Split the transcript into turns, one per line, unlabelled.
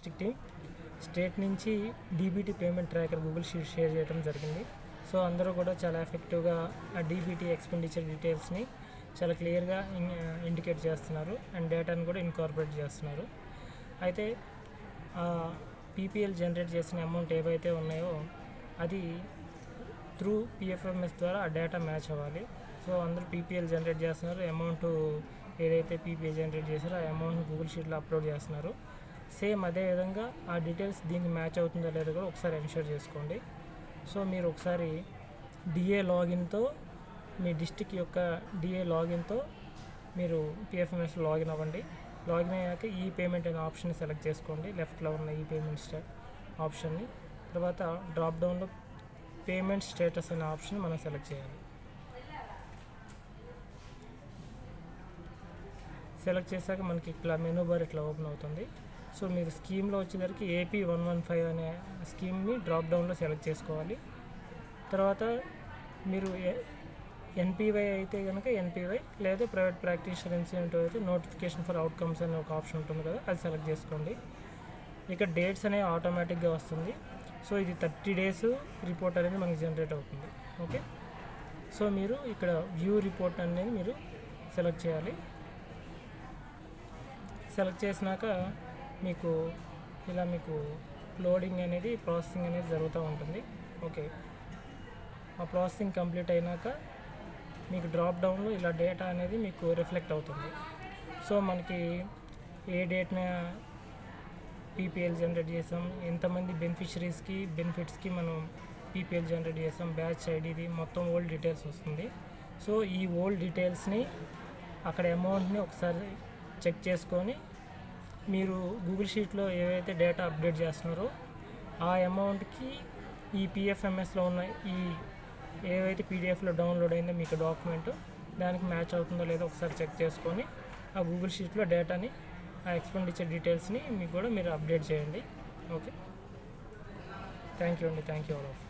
District team state నుంచి DBT payment tracker Google sheet share చేయడం జరిగింది. సో అందరూ కూడా చాలా ఎఫెక్టివ్గా ఆ డీబీటీ ఎక్స్పెండిచర్ డీటెయిల్స్ని చాలా క్లియర్గా ఇండికేట్ చేస్తున్నారు అండ్ డేటాను కూడా ఇన్కార్పొరేట్ చేస్తున్నారు. అయితే పీపీఎల్ జనరేట్ చేసిన అమౌంట్ ఏవైతే ఉన్నాయో అది త్రూ పిఎఫ్ఎంఎస్ ద్వారా ఆ డేటా మ్యాచ్ అవ్వాలి. సో అందరూ పీపీఎల్ జనరేట్ చేస్తున్నారు, అమౌంట్ ఏదైతే పీపీఎల్ జనరేట్ చేశారో ఆ అమౌంట్ని గూగుల్ షీట్లో అప్లోడ్ చేస్తున్నారు. సేమ్ అదేవిధంగా ఆ డీటెయిల్స్ దీనికి మ్యాచ్ అవుతుందో లేదో కూడా ఒకసారి ఎన్షూర్ చేసుకోండి. సో మీరు ఒకసారి డిఏ లాగిన్తో మీ డిస్ట్రిక్ట్ యొక్క డిఏ లాగిన్తో మీరు పిఎఫ్ఎంఎస్ లాగిన్ అవ్వండి. లాగిన్ అయ్యాక ఈ పేమెంట్ అనే ఆప్షన్ని సెలెక్ట్ చేసుకోండి, లెఫ్ట్లో ఉన్న ఈ పేమెంట్ ఆప్షన్ని. తర్వాత డ్రాప్ డౌన్లో పేమెంట్ స్టేటస్ అనే ఆప్షన్ మనం సెలెక్ట్ చేయాలి. సెలెక్ట్ చేశాక మనకి ఇట్లా మెనూ బార్ ఇట్లా ఓపెన్ అవుతుంది. సో మీరు స్కీమ్లో వచ్చేసరికి ఏపీ 115 అనే స్కీమ్ని డ్రాప్ డౌన్లో సెలెక్ట్ చేసుకోవాలి. తర్వాత మీరు ఎన్పీవై అయితే కనుక ఎన్పీవై, లేదా ప్రైవేట్ ప్రాక్టీషనర్ ఇన్సెంటివ్ అయితే నోటిఫికేషన్ ఫర్ అవుట్కమ్స్ అనే ఒక ఆప్షన్ ఉంటుంది కదా, అది సెలెక్ట్ చేసుకోండి. ఇక డేట్స్ అనేవి ఆటోమేటిక్గా వస్తుంది. సో ఇది 30 days రిపోర్ట్ అనేది మనకి జనరేట్ అవుతుంది. ఓకే, సో మీరు ఇక్కడ వ్యూ రిపోర్ట్ అనేది మీరు సెలెక్ట్ చేయాలి. సెలెక్ట్ చేసినాక మీకు ఇలా మీకు లోడింగ్ అనేది ప్రాసెసింగ్ అనేది జరుగుతూ ఉంటుంది. ఓకే, ఆ ప్రాసెసింగ్ కంప్లీట్ అయినాక మీకు డ్రాప్ డౌన్లో ఇలా డేటా అనేది మీకు రిఫ్లెక్ట్ అవుతుంది. సో మనకి ఏ డేట్న పీపీఎల్ జనరేట్ చేసాం, ఎంతమంది బెనిఫిషరీస్కి బెనిఫిట్స్కి మనం పీపీఎల్ జనరేట్ చేసాం, బ్యాచ్ ఐడిది మొత్తం ఓల్డ్ డీటెయిల్స్ వస్తుంది. సో ఈ ఓల్డ్ డీటెయిల్స్ని అక్కడ అమౌంట్ని ఒకసారి చెక్ చేసుకొని మీరు గూగుల్ షీట్లో ఏవైతే డేటా అప్డేట్ చేస్తున్నారో ఆ అమౌంట్కి ఈ పిఎఫ్ఎంఎస్లో ఉన్న ఈ ఏవైతే పీడిఎఫ్లో డౌన్లోడ్ అయిందో మీకు డాక్యుమెంట్ దానికి మ్యాచ్ అవుతుందో లేదో ఒకసారి చెక్ చేసుకొని ఆ గూగుల్ షీట్లో డేటాని ఆ ఎక్స్పెండిచర్ డీటెయిల్స్ని మీకు కూడా మీరు అప్డేట్ చేయండి. ఓకే, థ్యాంక్ యూ అండి, థ్యాంక్ యూ ఆల్ ఆఫ్.